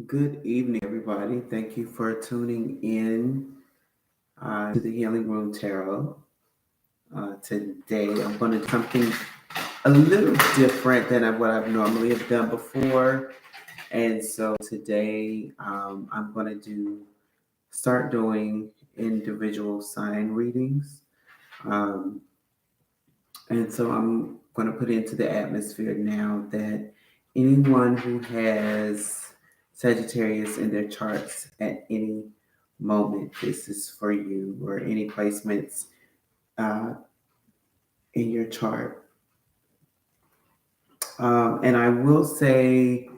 Good evening, everybody. Thank you for tuning in to the Healing Room Tarot. Today, I'm going to do something a little different than what I've normally have done before. And so today, I'm going to start doing individual sign readings. Um, and so I'm going to put into the atmosphere now that anyone who has Sagittarius in their charts at any moment, this is for you, or any placements uh, in your chart. And I will say,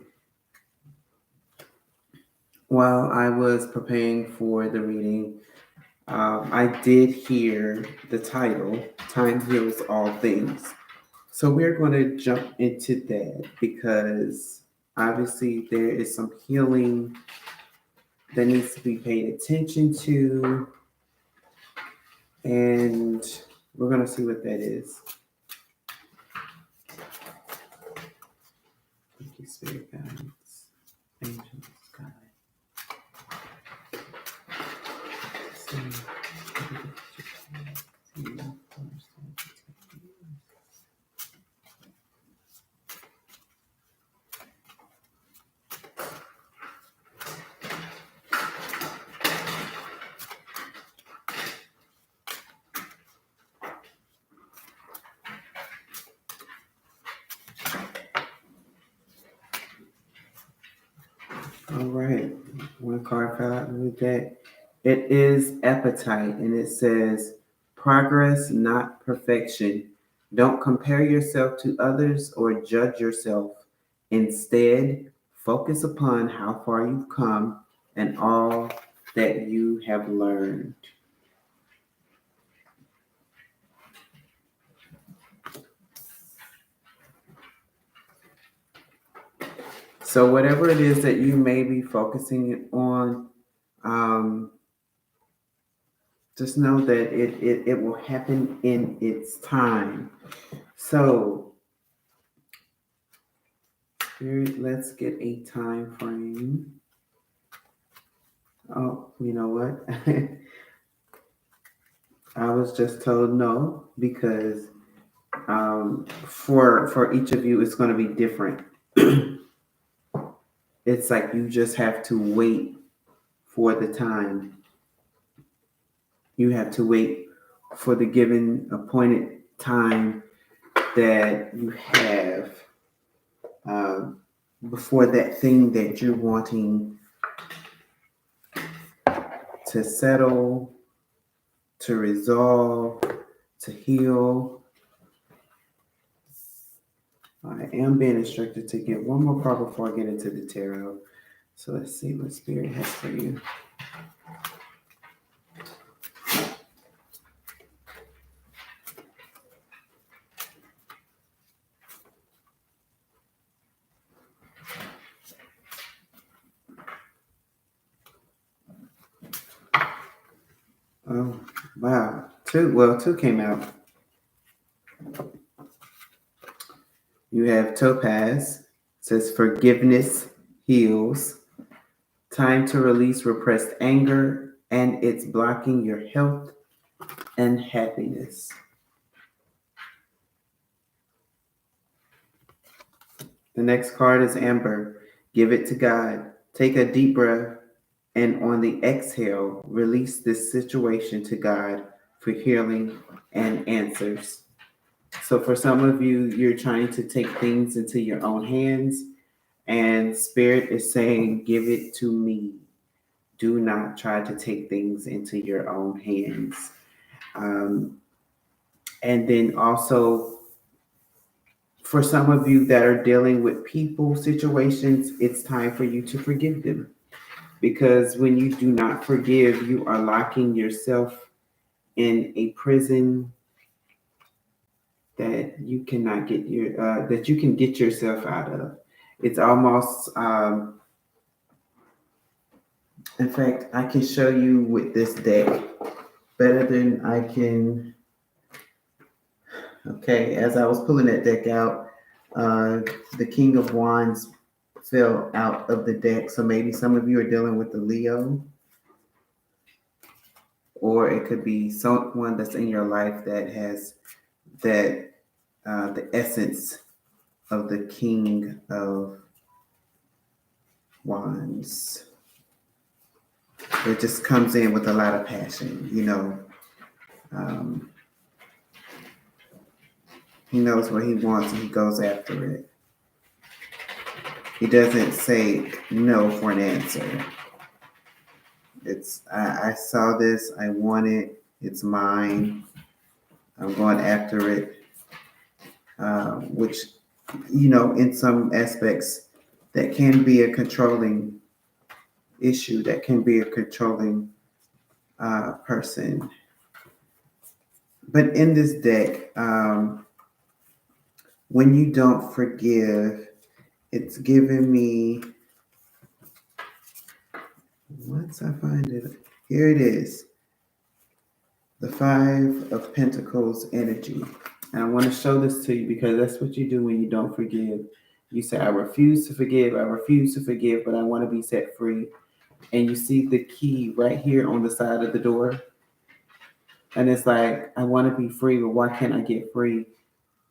while I was preparing for the reading, I did hear the title, Time Heals All Things. So we're going to jump into that because obviously there is some healing that needs to be paid attention to, and we're going to see what that is. Thank you, Spirit Guides, Angels, God. All right, one card fell out of the deck. It is appetite, and it says progress, not perfection. Don't compare yourself to others or judge yourself. Instead, focus upon how far you've come and all that you have learned. So, whatever it is that you may be focusing on, um, just know that it will happen in its time. So, Spirit, let's get a time frame. Oh, you know what? I was just told no because for each of you, it's going to be different. It's like you just have to wait for the time. You have to wait for the given appointed time that you have before that thing that you're wanting to settle, to resolve, to heal. I am being instructed to get one more card before I get into the tarot. So let's see what Spirit has for you. Oh, wow. Two came out. You have Topaz. It says forgiveness heals. Time to release repressed anger, and it's blocking your health and happiness. The next card is Amber. Give it to God. Take a deep breath, and on the exhale, release this situation to God for healing and answers. So for some of you, you're trying to take things into your own hands, and Spirit is saying, give it to me. Do not try to take things into your own hands. And then also, for some of you that are dealing with people situations, it's time for you to forgive them. Because when you do not forgive, you are locking yourself in a prison that you cannot that you can get yourself out of. It's almost, in fact, I can show you with this deck better than I can. Okay, as I was pulling that deck out, the King of Wands fell out of the deck. So maybe some of you are dealing with the Leo, or it could be someone that's in your life that has that the essence of the King of Wands. It just comes in with a lot of passion, you know. Um, he knows what he wants and he goes after it. He doesn't say no for an answer. I saw this, I want it, it's mine, I'm going after it. Which, you know, in some aspects, that can be a controlling issue, that can be a controlling person. But in this deck, when you don't forgive, it's giving me, once I find it, here it is, the Five of Pentacles energy. And I want to show this to you because that's what you do when you don't forgive. You say, I refuse to forgive, but I want to be set free. And you see the key right here on the side of the door. And it's like, I want to be free, but why can't I get free?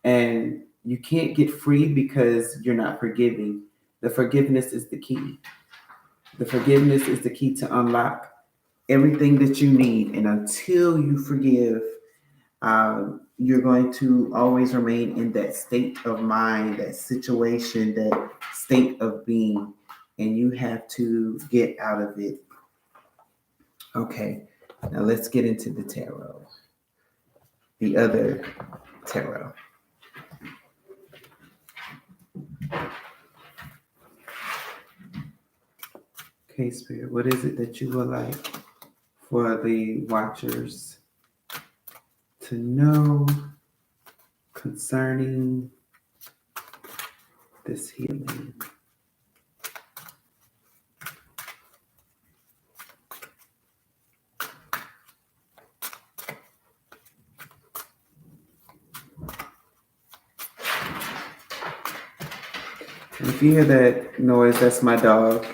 And you can't get free because you're not forgiving. The forgiveness is the key. The forgiveness is the key to unlock everything that you need. And until you forgive, you're going to always remain in that state of mind, that situation, that state of being, and you have to get out of it. Okay, now let's get into the tarot, the other tarot. Okay, Spirit, what is it that you would like for the watchers to know concerning this healing? If you hear that noise, that's my dog.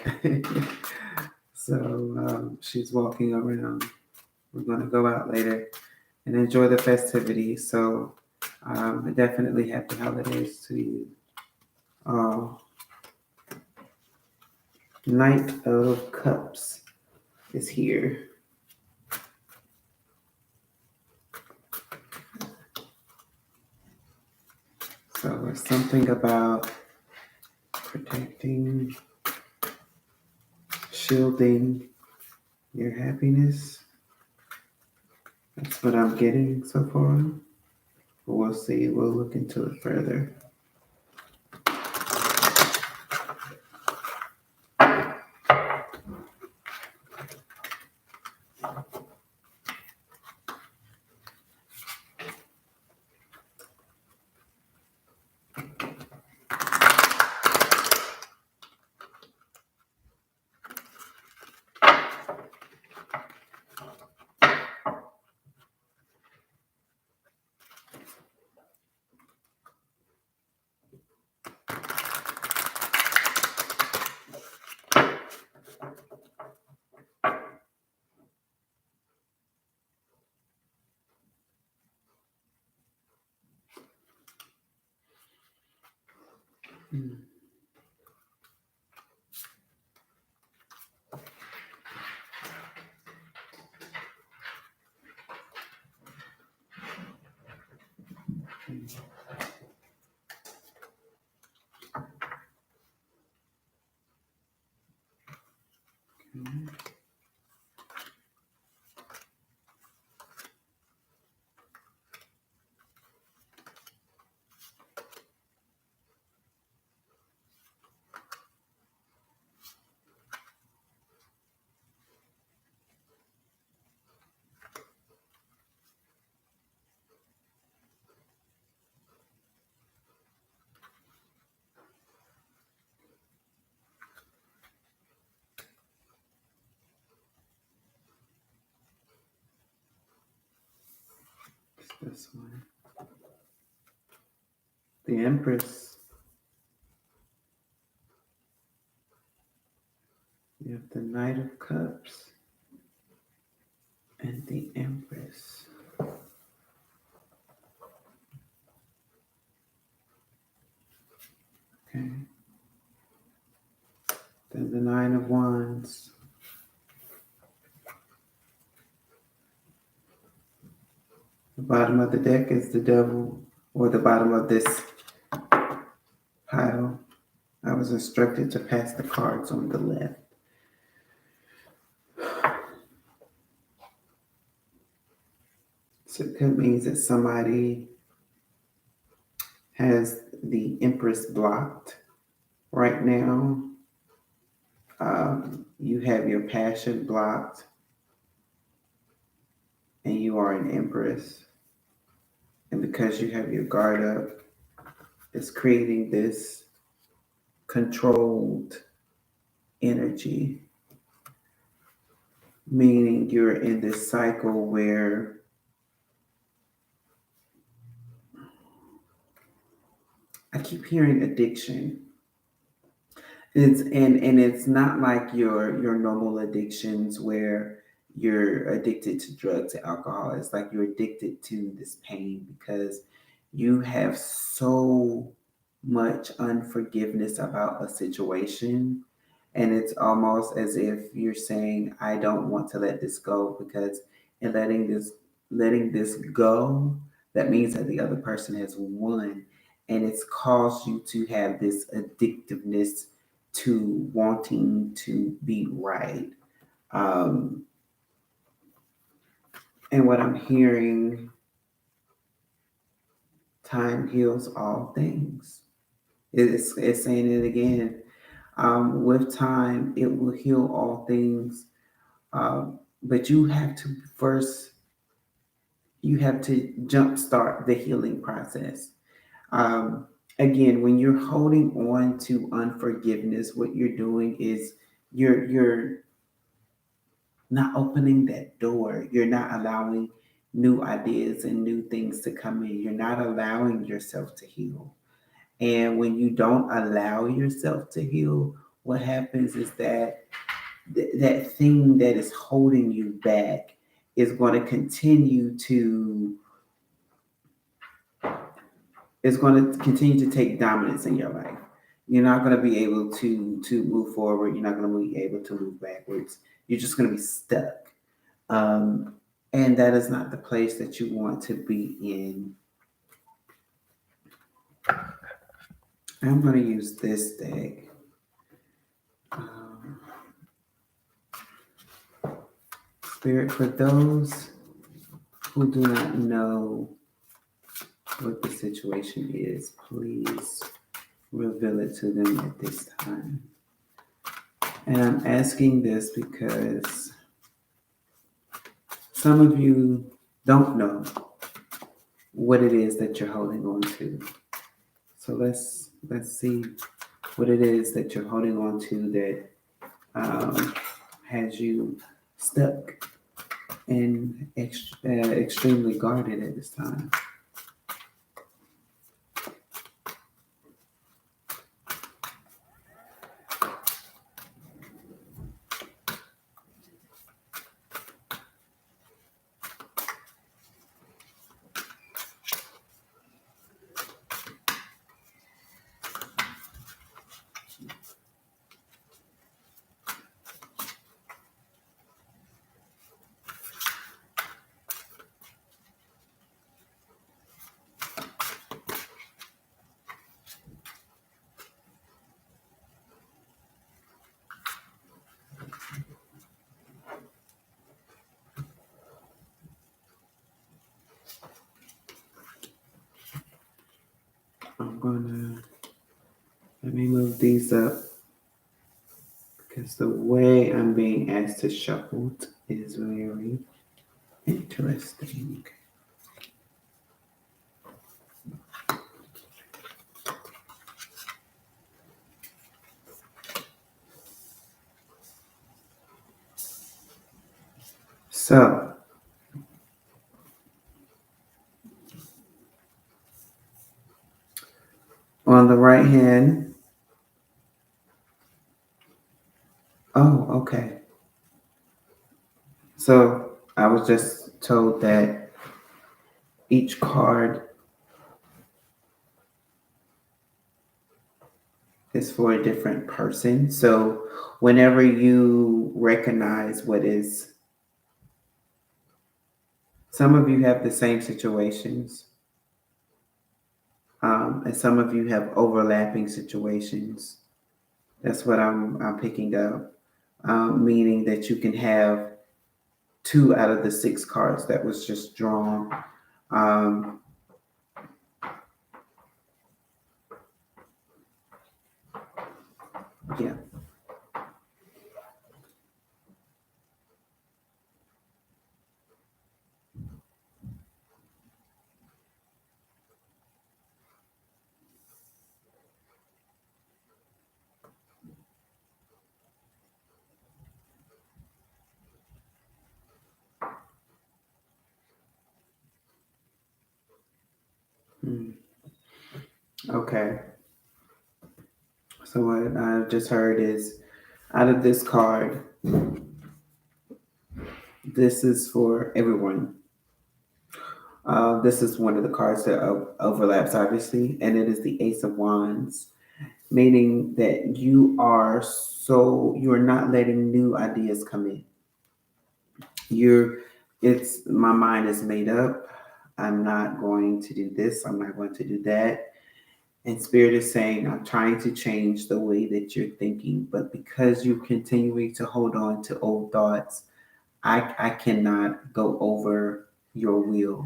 So she's walking around. We're going to go out later and enjoy the festivities. So definitely happy holidays to you. Knight of Cups is here. So it's something about protecting, shielding your happiness. That's what I'm getting so far. But we'll see. We'll look into it further. This one. The Empress. You have the Knight of Cups and the Empress. Okay. Then the Nine of Wands. The bottom of the deck is the Devil, or the bottom of this pile. I was instructed to pass the cards on the left. So that means that somebody has the Empress blocked right now. You have your passion blocked, and you are an Empress. And because you have your guard up, it's creating this controlled energy, meaning you're in this cycle where I keep hearing addiction. It's not like your normal addictions where you're addicted to drugs and alcohol. It's like you're addicted to this pain because you have so much unforgiveness about a situation, and it's almost as if you're saying, I don't want to let this go, because in letting this go, that means that the other person has won, and it's caused you to have this addictiveness to wanting to be right. Um, and what I'm hearing, time heals all things. It's saying it again. With time, it will heal all things. But you have to jumpstart the healing process. Again, when you're holding on to unforgiveness, what you're doing is you're not opening that door. You're not allowing new ideas and new things to come in. You're not allowing yourself to heal. And when you don't allow yourself to heal, what happens is that that thing that is holding you back is going to continue to take dominance in your life. You're not going to be able to move forward. You're not going to be able to move backwards. You're just going to be stuck. And that is not the place that you want to be in. I'm going to use this deck. Spirit, for those who do not know what the situation is, please reveal it to them at this time. And I'm asking this because some of you don't know what it is that you're holding on to. So let's see what it is that you're holding on to that has you stuck and extremely guarded at this time. Let me move these up because the way I'm being asked to shuffle is very interesting. So, on the right hand, Oh, okay. So I was just told that each card is for a different person. So whenever you recognize what is, some of you have the same situations, and some of you have overlapping situations. That's what I'm picking up, meaning that you can have two out of the six cards that was just drawn. Um, yeah. Hmm. Okay. So what I just heard is out of this card, this is for everyone. This is one of the cards that overlaps, obviously, and it is the Ace of Wands, meaning that you're not letting new ideas come in. You're, it's my mind is made up. I'm not going to do this. I'm not going to do that. And Spirit is saying, I'm trying to change the way that you're thinking, but because you're continuing to hold on to old thoughts, I cannot go over your will,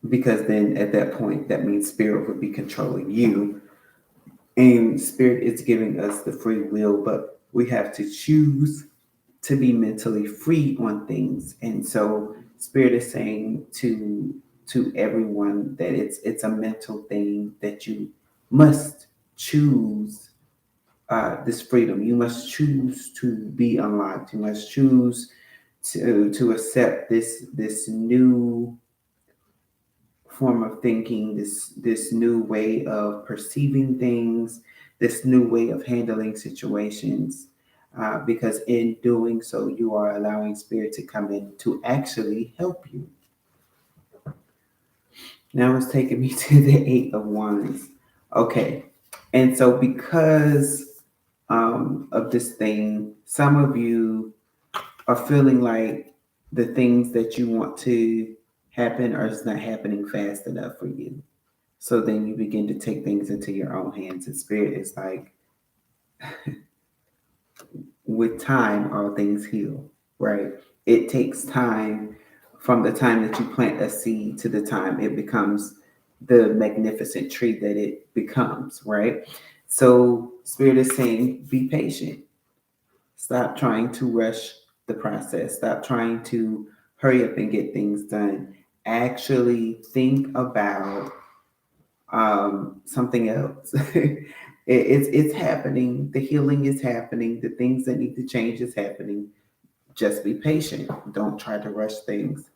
because then at that point, that means Spirit would be controlling you. And Spirit is giving us the free will, but we have to choose to be mentally free on things. And so Spirit is saying to everyone that it's a mental thing, that you must choose this freedom. You must choose to be unlocked. You must choose to accept this new form of thinking, this new way of perceiving things, this new way of handling situations. Because in doing so, you are allowing Spirit to come in to actually help you. Now it's taking me to the Eight of Wands. Okay. And so, because of this thing, some of you are feeling like the things that you want to happen are just not happening fast enough for you. So then you begin to take things into your own hands. And Spirit is like, with time, all things heal, right? It takes time from the time that you plant a seed to the time it becomes the magnificent tree that it becomes, right? So Spirit is saying, be patient. Stop trying to rush the process. Stop trying to hurry up and get things done. Actually think about something else. It's happening. The healing is happening. The things that need to change is happening. Just be patient. Don't try to rush things.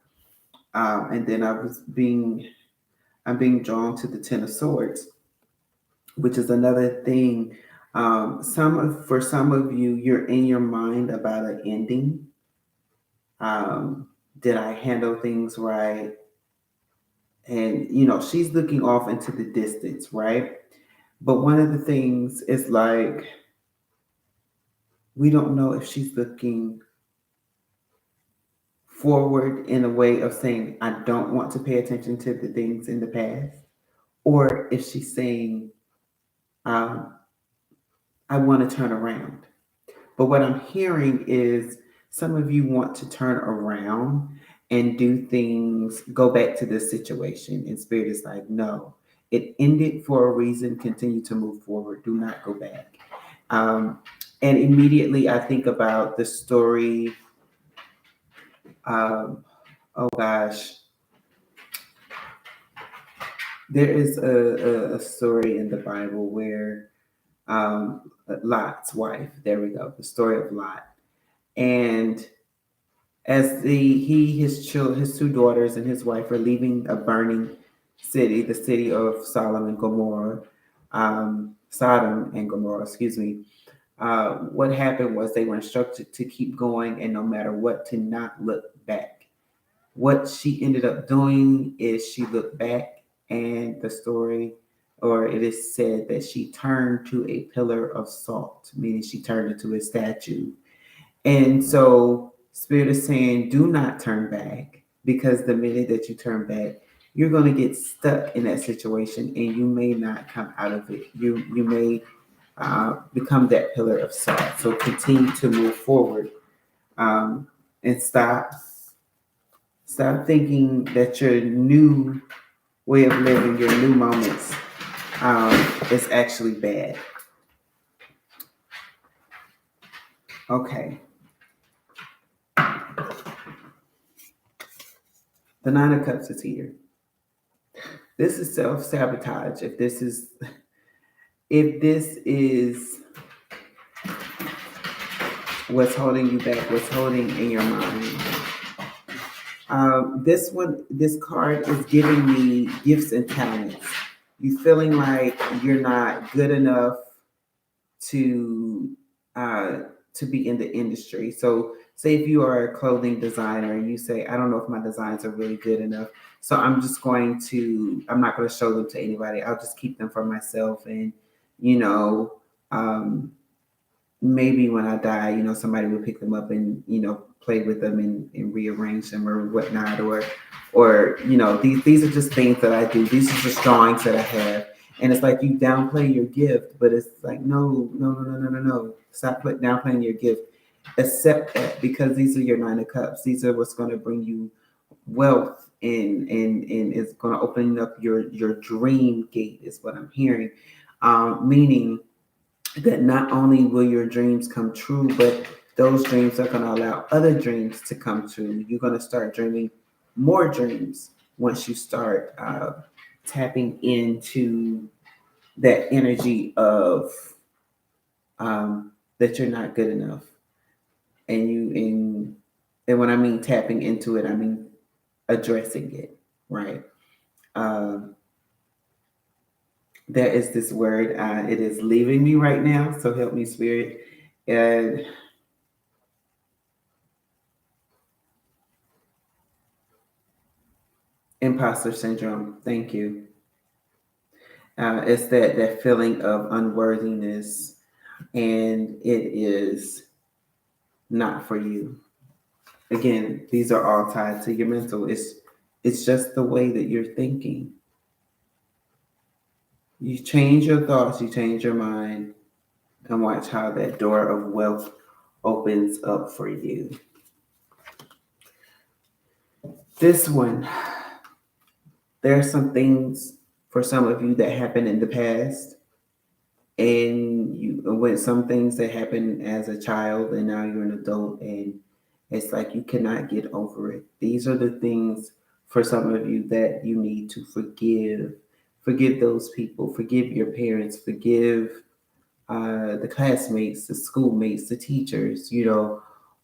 And then I'm being drawn to the Ten of Swords, which is another thing. For some of you, you're in your mind about an ending. Did I handle things right? And she's looking off into the distance, right? But one of the things is like, we don't know if she's looking forward in a way of saying, I don't want to pay attention to the things in the past, or if she's saying, um, I want to turn around. But what I'm hearing is some of you want to turn around and do things, go back to this situation. And Spirit is like, no, it ended for a reason. Continue to move forward. Do not go back. And immediately I think about the story. Oh gosh, there is a story in the Bible where Lot's wife, there we go, the story of Lot. And as his two daughters and his wife are leaving a burning city, the city of Sodom and Gomorrah, Sodom and Gomorrah, excuse me. What happened was they were instructed to keep going and no matter what, to not look back. What she ended up doing is she looked back, and the story, or it is said that she turned to a pillar of salt, meaning she turned into a statue. And so Spirit is saying, do not turn back, because the minute that you turn back, you're going to get stuck in that situation and you may not come out of it. You may become that pillar of salt. So continue to move forward, and stop thinking that your new way of living, your new moments, is actually bad. Okay. The Nine of Cups is here. This is self-sabotage. If this is what's holding you back, what's holding in your mind. This card is giving me gifts and talents. You feeling like you're not good enough to uh, to be in the industry. So, say if you are a clothing designer and you say, "I don't know if my designs are really good enough, so I'm not going to show them to anybody. I'll just keep them for myself." And you know, um, maybe when I die, somebody will pick them up and play with them and rearrange them or whatnot, or these are just things that I do. These are just drawings that I have, and it's like you downplay your gift, but it's like no, no, no, no, no, no, no. Stop downplaying your gift. Accept that, because these are your Nine of Cups. These are what's going to bring you wealth, and it's going to open up your dream gate. Is what I'm hearing, meaning that not only will your dreams come true, but those dreams are going to allow other dreams to come true. You're going to start dreaming more dreams once you start tapping into that energy of that you're not good enough. And when I mean tapping into it, I mean addressing it, right? Um, there is this word. It is leaving me right now, so help me, Spirit. And imposter syndrome. Thank you. It's that feeling of unworthiness, and it is not for you. Again, these are all tied to your mental. It's just the way that you're thinking. You change your thoughts, you change your mind, and watch how that door of wealth opens up for you. This one, there are some things for some of you that happened in the past, and you went some things that happened as a child and now you're an adult, and it's like you cannot get over it. These are the things for some of you that you need to forgive those people, forgive your parents, forgive the classmates, the schoolmates, the teachers,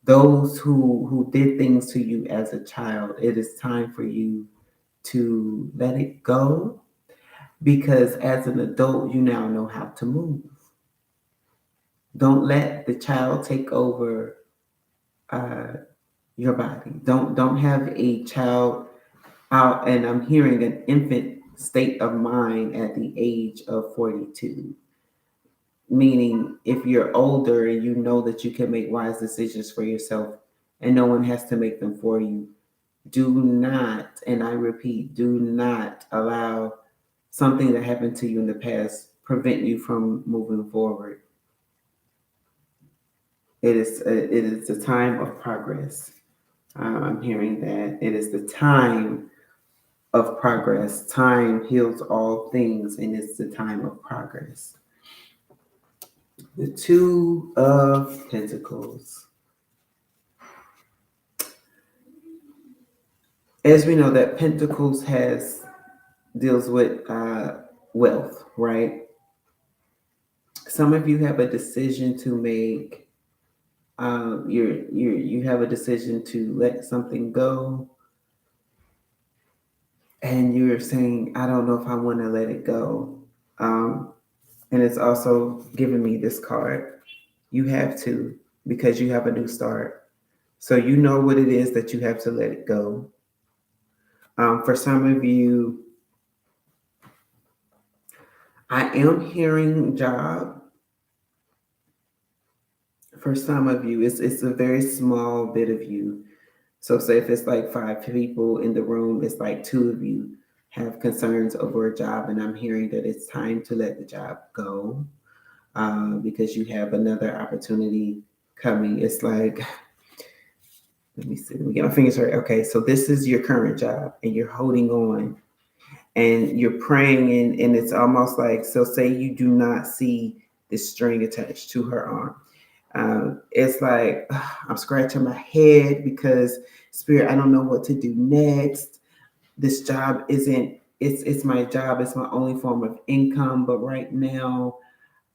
those who did things to you as a child. It is time for you to let it go, because as an adult you now know how to move. Don't let the child take over uh, your body. Don't have a child out. And I'm hearing an infant state of mind at the age of 42. Meaning, if you're older and you know that you can make wise decisions for yourself, and no one has to make them for you, do not, and I repeat, do not allow something that happened to you in the past prevent you from moving forward. It is a time of progress. I'm hearing that it is the time of progress. Time heals all things, and it's the time of progress. The Two of Pentacles. As we know, that Pentacles deals with wealth, right? Some of you have a decision to make. You have a decision to let something go, and you're saying, I don't know if I want to let it go. And it's also giving me this card. You have to, because you have a new start. So you know what it is that you have to let it go. For some of you, I am hearing job. For some of you, it's a very small bit of you. So say if it's like 5 people in the room, it's like 2 of you have concerns over a job, and I'm hearing that it's time to let the job go because you have another opportunity coming. It's like, let me see, let me get my fingers right. Okay, so this is your current job, and you're holding on, and you're praying, and it's almost like, so say you do not see this string attached to her arm. It's like I'm scratching my head because Spirit, I don't know what to do next. This job isn't, it's my job, it's my only form of income, but right now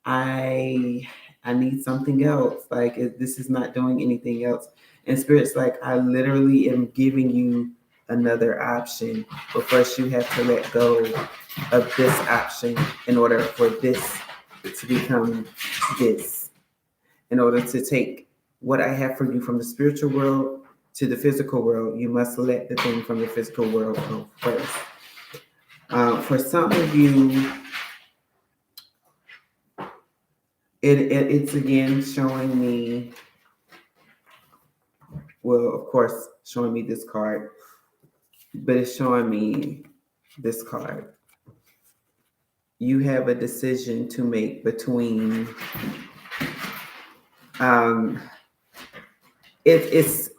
I I need something else. Like this is not doing anything else. And Spirit's like, I literally am giving you another option, but first you have to let go of this option in order for this to become this. In order to take what I have for you from the spiritual world to the physical world, you must let the thing from the physical world go first. For some of you, it's again showing me, well, of course, showing me this card, but it's showing me this card. You have a decision to make between um, it's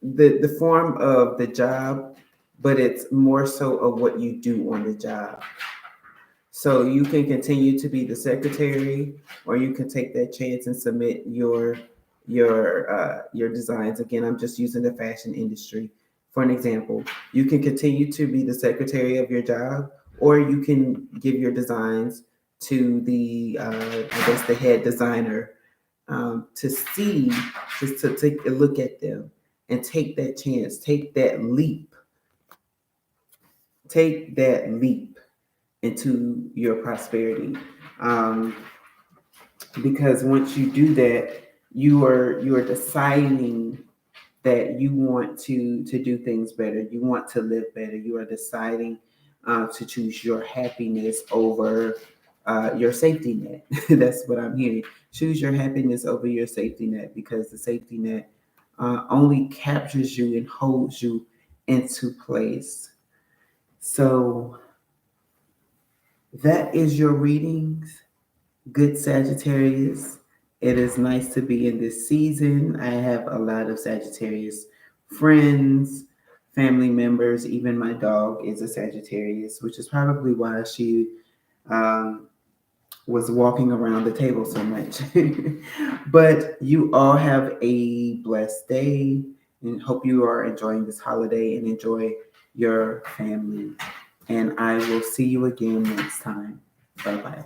the form of the job, but it's more so of what you do on the job. So you can continue to be the secretary, or you can take that chance and submit your designs. Again, I'm just using the fashion industry for an example. You can continue to be the secretary of your job, or you can give your designs to the I guess the head designer to see, just to take a look at them and take that chance, take that leap into your prosperity. Um, because once you do that, you are deciding that you want to do things better. You want to live better. You are deciding to choose your happiness over your safety net. That's what I'm hearing. Choose your happiness over your safety net, because the safety net only captures you and holds you into place. So that is your readings, good Sagittarius. It is nice to be in this season. I have a lot of Sagittarius friends, family members. Even my dog is a Sagittarius, which is probably why she um, was walking around the table so much. But you all have a blessed day, and hope you are enjoying this holiday and enjoy your family. And I will see you again next time. Bye bye.